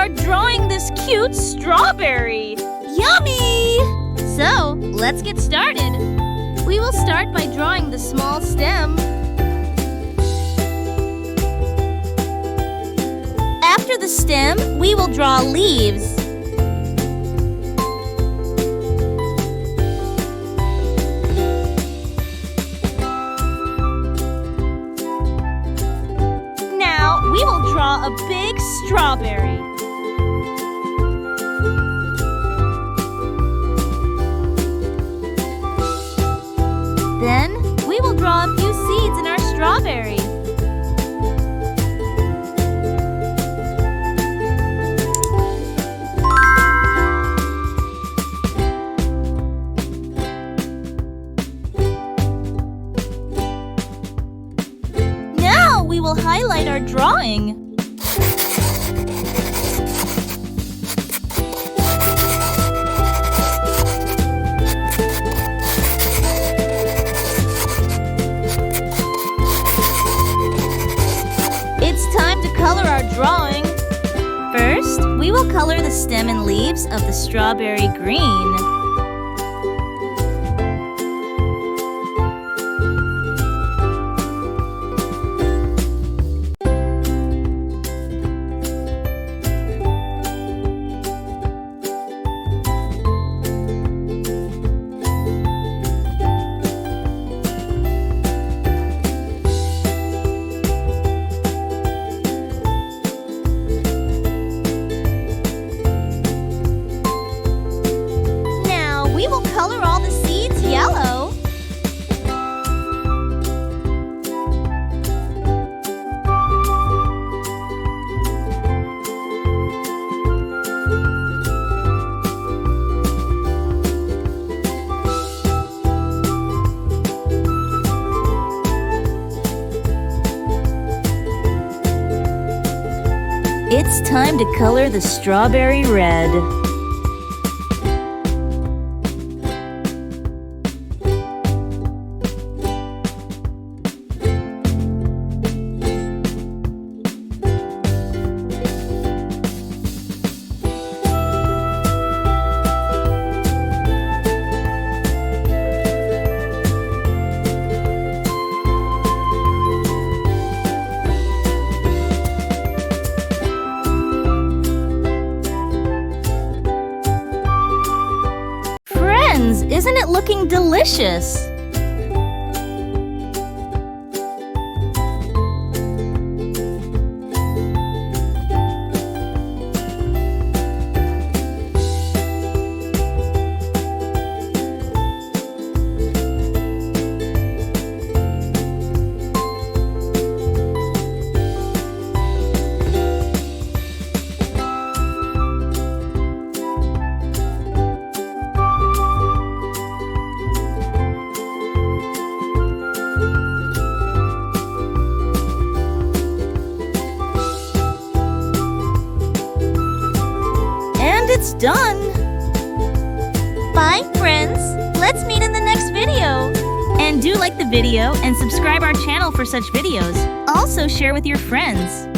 start drawing this cute strawberry. Yummy! So, let's get started. We will start by drawing the small stem. After the stem, we will draw leaves. Now, we will draw a big strawberry. Then, we will draw a few seeds in our strawberry. Now, we will highlight our drawing. It's time to color our drawing. First, we will color the stem and leaves of the strawberry green. We will color all the seeds yellow. It's time to color the strawberry red. Isn't it looking delicious? It's done! Bye, friends! Let's meet in the next video! And do like the video and subscribe our channel for such videos. Also share with your friends.